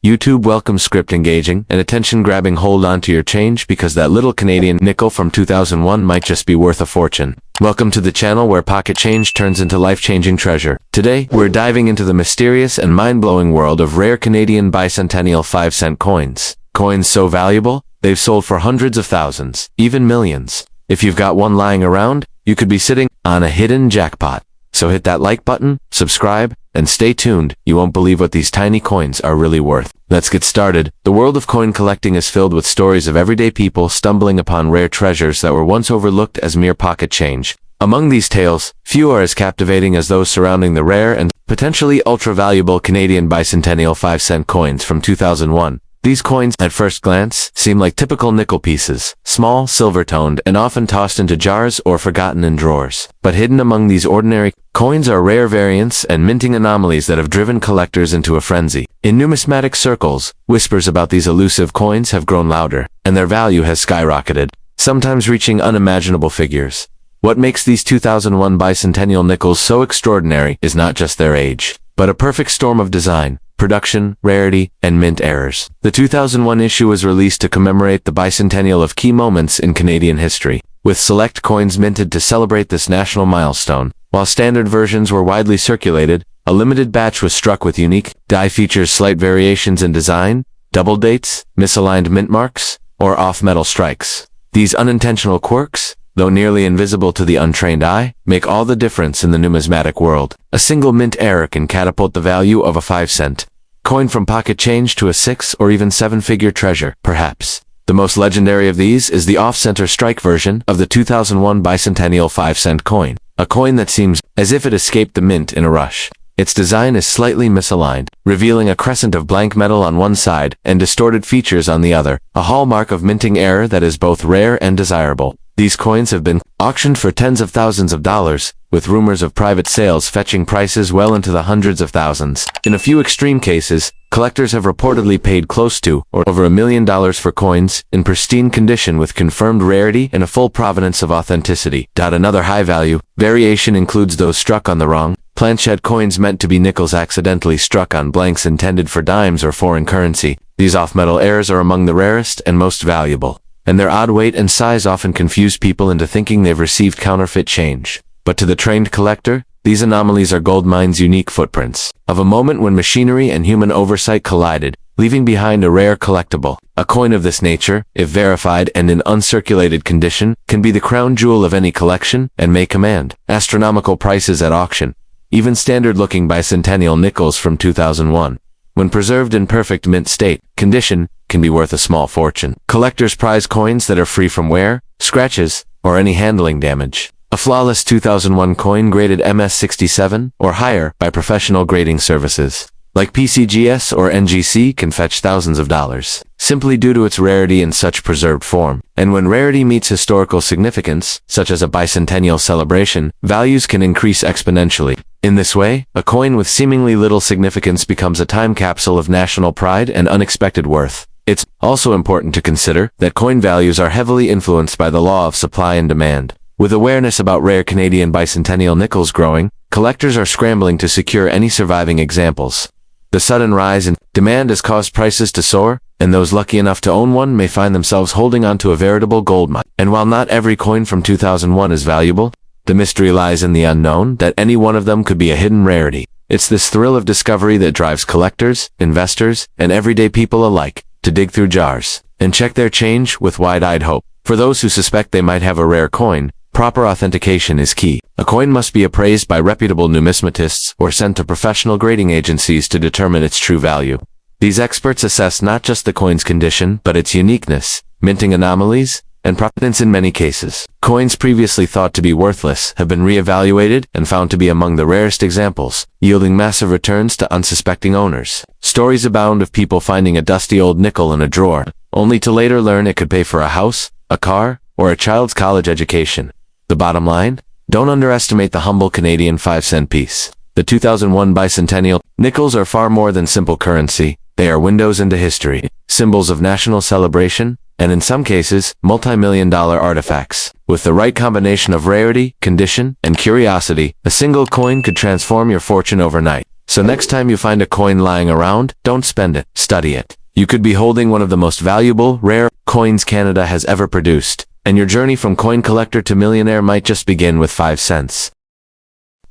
YouTube welcomes script engaging and attention-grabbing hold onto your change because that little Canadian nickel from 2001 might just be worth a fortune. Welcome to the channel where pocket change turns into life-changing treasure. Today, we're diving into the mysterious and mind-blowing world of rare Canadian bicentennial 5-cent coins. Coins so valuable, they've sold for hundreds of thousands, even millions. If you've got one lying around, you could be sitting on a hidden jackpot. So hit that like button, subscribe, and stay tuned. You won't believe what these tiny coins are really worth. Let's get started. The world of coin collecting is filled with stories of everyday people stumbling upon rare treasures that were once overlooked as mere pocket change. Among these tales, few are as captivating as those surrounding the rare and potentially ultra-valuable Canadian bicentennial 5-cent coins from 2001. These coins, at first glance, seem like typical nickel pieces, small, silver-toned, and often tossed into jars or forgotten in drawers. But hidden among these ordinary coins are rare variants and minting anomalies that have driven collectors into a frenzy. In numismatic circles, whispers about these elusive coins have grown louder, and their value has skyrocketed, sometimes reaching unimaginable figures. What makes these 2001 bicentennial nickels so extraordinary is not just their age, but a perfect storm of design, production, rarity, and mint errors. The 2001 issue was released to commemorate the bicentennial of key moments in Canadian history, with select coins minted to celebrate this national milestone. While standard versions were widely circulated, a limited batch was struck with unique die features, slight variations in design, double dates, misaligned mint marks, or off-metal strikes. These unintentional quirks, though nearly invisible to the untrained eye, make all the difference in the numismatic world. A single mint error can catapult the value of a 5-cent coin from pocket change to a 6 or even 7-figure treasure, perhaps. The most legendary of these is the off-center strike version of the 2001 bicentennial 5-cent coin, a coin that seems as if it escaped the mint in a rush. Its design is slightly misaligned, revealing a crescent of blank metal on one side and distorted features on the other, a hallmark of minting error that is both rare and desirable. These coins have been auctioned for tens of thousands of dollars, with rumors of private sales fetching prices well into the hundreds of thousands. In a few extreme cases, collectors have reportedly paid close to or over $1 million for coins in pristine condition with confirmed rarity and a full provenance of authenticity. Another high-value variation includes those struck on the wrong planchette coins meant to be nickels accidentally struck on blanks intended for dimes or foreign currency. These off-metal errors are among the rarest and most valuable, and their odd weight and size often confuse people into thinking they've received counterfeit change. But to the trained collector, these anomalies are gold mines' unique footprints of a moment when machinery and human oversight collided, leaving behind a rare collectible. A coin of this nature, if verified and in uncirculated condition, can be the crown jewel of any collection and may command astronomical prices at auction. Even standard-looking bicentennial nickels from 2001, when preserved in perfect mint state condition, can be worth a small fortune. Collectors prize coins that are free from wear, scratches, or any handling damage. A flawless 2001 coin graded MS67 or higher by professional grading services like PCGS or NGC can fetch thousands of dollars, simply due to its rarity in such preserved form. And when rarity meets historical significance, such as a bicentennial celebration, values can increase exponentially. In this way, a coin with seemingly little significance becomes a time capsule of national pride and unexpected worth. It's also important to consider that coin values are heavily influenced by the law of supply and demand. With awareness about rare Canadian bicentennial nickels growing, collectors are scrambling to secure any surviving examples. The sudden rise in demand has caused prices to soar, and those lucky enough to own one may find themselves holding onto a veritable gold mine. And while not every coin from 2001 is valuable, the mystery lies in the unknown that any one of them could be a hidden rarity. It's this thrill of discovery that drives collectors, investors, and everyday people alike to dig through jars and check their change with wide-eyed hope. For those who suspect they might have a rare coin, proper authentication is key. A coin must be appraised by reputable numismatists or sent to professional grading agencies to determine its true value. These experts assess not just the coin's condition, but its uniqueness, minting anomalies, and provenance. In many cases, coins previously thought to be worthless have been re-evaluated and found to be among the rarest examples, yielding massive returns to unsuspecting owners. Stories abound of people finding a dusty old nickel in a drawer, only to later learn it could pay for a house, a car, or a child's college education. The bottom line? Don't underestimate the humble Canadian 5-cent piece. The 2001 bicentennial nickels are far more than simple currency. They are windows into history, symbols of national celebration, and in some cases, multi-million-dollar artifacts. With the right combination of rarity, condition, and curiosity, a single coin could transform your fortune overnight. So next time you find a coin lying around, don't spend it, study it. You could be holding one of the most valuable, rare coins Canada has ever produced, and your journey from coin collector to millionaire might just begin with 5 cents.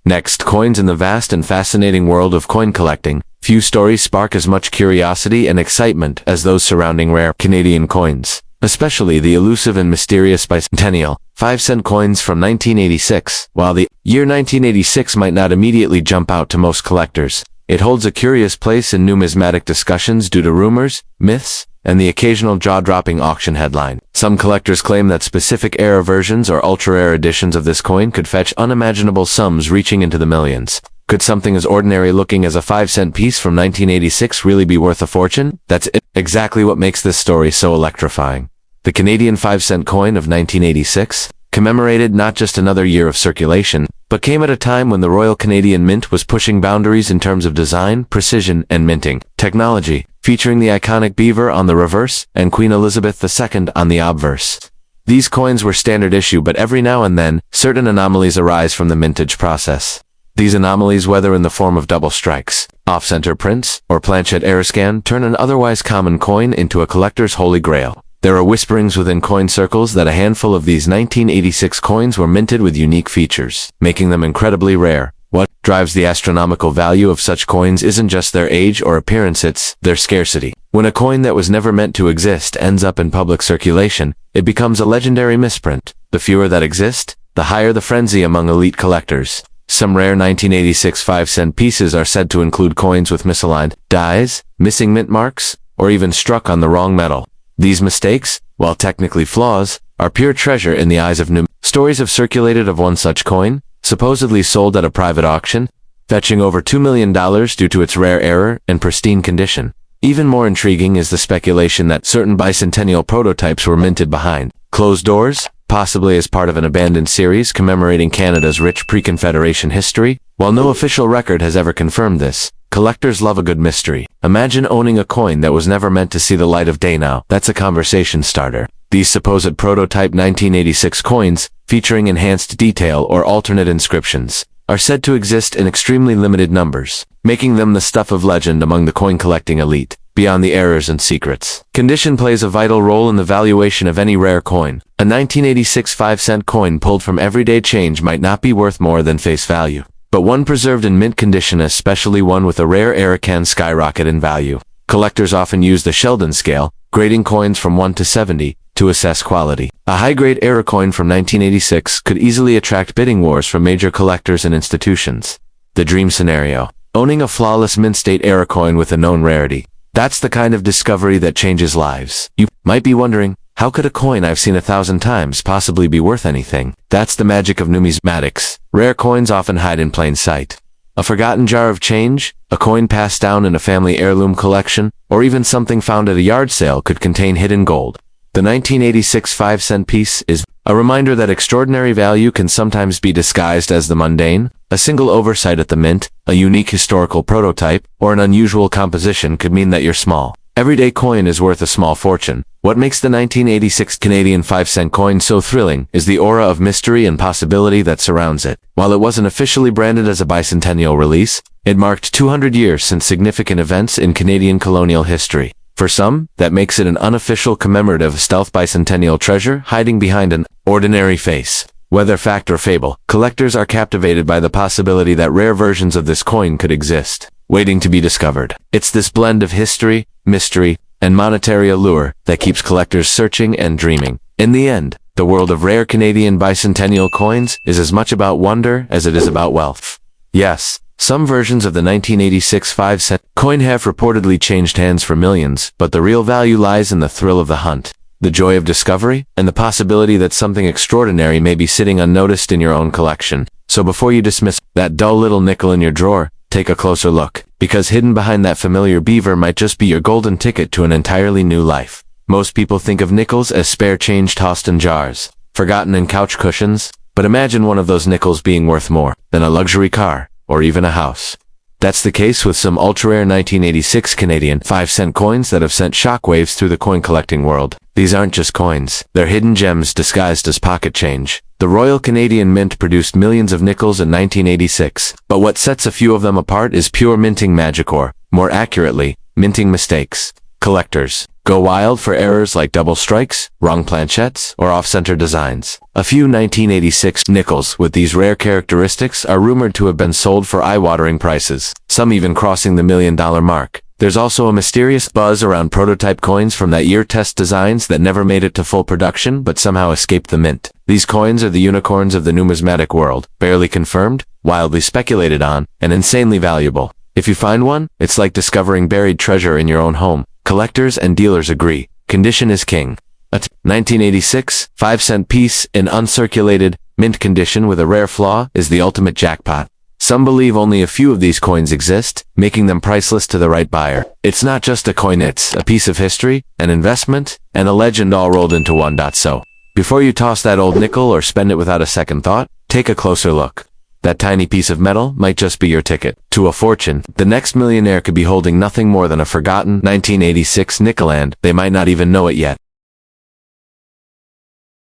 Next, coins in the vast and fascinating world of coin collecting. Few stories spark as much curiosity and excitement as those surrounding rare Canadian coins, especially the elusive and mysterious bicentennial 5-cent coins from 1986. While the year 1986 might not immediately jump out to most collectors, it holds a curious place in numismatic discussions due to rumors, myths, and the occasional jaw-dropping auction headline. Some collectors claim that specific era versions or ultra-rare editions of this coin could fetch unimaginable sums reaching into the millions. Could something as ordinary looking as a 5-cent piece from 1986 really be worth a fortune? That's exactly what makes this story so electrifying. The Canadian 5-cent coin of 1986 commemorated not just another year of circulation, but came at a time when the Royal Canadian Mint was pushing boundaries in terms of design, precision, and minting technology, featuring the iconic beaver on the reverse and Queen Elizabeth II on the obverse. These coins were standard issue, but every now and then, certain anomalies arise from the mintage process. These anomalies, whether in the form of double strikes, off-center prints, or planchet error scan, turn an otherwise common coin into a collector's holy grail. There are whisperings within coin circles that a handful of these 1986 coins were minted with unique features, making them incredibly rare. What drives the astronomical value of such coins isn't just their age or appearance, it's their scarcity. When a coin that was never meant to exist ends up in public circulation, it becomes a legendary misprint. The fewer that exist, the higher the frenzy among elite collectors. Some rare 1986 5-cent pieces are said to include coins with misaligned dies, missing mint marks, or even struck on the wrong metal. These mistakes, while technically flaws, are pure treasure in the eyes of new. Stories have circulated of one such coin, supposedly sold at a private auction, fetching over $2 million due to its rare error and pristine condition. Even more intriguing is the speculation that certain bicentennial prototypes were minted behind closed doors, possibly as part of an abandoned series commemorating Canada's rich pre-Confederation history. While no official record has ever confirmed this, collectors love a good mystery. Imagine owning a coin that was never meant to see the light of day now. That's a conversation starter. These supposed prototype 1986 coins, featuring enhanced detail or alternate inscriptions, are said to exist in extremely limited numbers, making them the stuff of legend among the coin-collecting elite. Beyond the errors and secrets, condition plays a vital role in the valuation of any rare coin. A 1986 5-cent coin pulled from everyday change might not be worth more than face value, but one preserved in mint condition, especially one with a rare error, can skyrocket in value. Collectors often use the Sheldon scale, grading coins from 1 to 70, to assess quality. A high-grade error coin from 1986 could easily attract bidding wars from major collectors and institutions. The dream scenario: owning a flawless mint-state error coin with a known rarity. That's the kind of discovery that changes lives. You might be wondering, how could a coin I've seen 1,000 times possibly be worth anything? That's the magic of numismatics. Rare coins often hide in plain sight. A forgotten jar of change, a coin passed down in a family heirloom collection, or even something found at a yard sale could contain hidden gold. The 1986 5-cent piece is a reminder that extraordinary value can sometimes be disguised as the mundane. A single oversight at the mint, a unique historical prototype, or an unusual composition could mean that your small, everyday coin is worth a small fortune. What makes the 1986 Canadian 5-cent coin so thrilling is the aura of mystery and possibility that surrounds it. While it wasn't officially branded as a bicentennial release, it marked 200 years since significant events in Canadian colonial history. For some, that makes it an unofficial commemorative stealth bicentennial treasure hiding behind an ordinary face. Whether fact or fable, collectors are captivated by the possibility that rare versions of this coin could exist, waiting to be discovered. It's this blend of history, mystery, and monetary allure that keeps collectors searching and dreaming. In the end, the world of rare Canadian bicentennial coins is as much about wonder as it is about wealth. Yes, some versions of the 1986 5-cent coin have reportedly changed hands for millions, but the real value lies in the thrill of the hunt, the joy of discovery, and the possibility that something extraordinary may be sitting unnoticed in your own collection. So before you dismiss that dull little nickel in your drawer, take a closer look, because hidden behind that familiar beaver might just be your golden ticket to an entirely new life. Most people think of nickels as spare change tossed in jars, forgotten in couch cushions, but imagine one of those nickels being worth more than a luxury car, or even a house. That's the case with some ultra-rare 1986 Canadian 5-cent coins that have sent shockwaves through the coin-collecting world. These aren't just coins. They're hidden gems disguised as pocket change. The Royal Canadian Mint produced millions of nickels in 1986, but what sets a few of them apart is pure minting magic, or, more accurately, minting mistakes. Collectors go wild for errors like double strikes, wrong planchettes, or off-center designs. A few 1986 nickels with these rare characteristics are rumored to have been sold for eye-watering prices, some even crossing the $1 million mark. There's also a mysterious buzz around prototype coins from that year test designs that never made it to full production but somehow escaped the mint. These coins are the unicorns of the numismatic world, barely confirmed, wildly speculated on, and insanely valuable. If you find one, it's like discovering buried treasure in your own home. Collectors and dealers agree. Condition is king. A 1986 5-cent piece in uncirculated, mint condition with a rare flaw is the ultimate jackpot. Some believe only a few of these coins exist, making them priceless to the right buyer. It's not just a coin, it's a piece of history, an investment, and a legend all rolled into one. So, before you toss that old nickel or spend it without a second thought, take a closer look. That tiny piece of metal might just be your ticket to a fortune. The next millionaire could be holding nothing more than a forgotten 1986 nickel, and they might not even know it yet.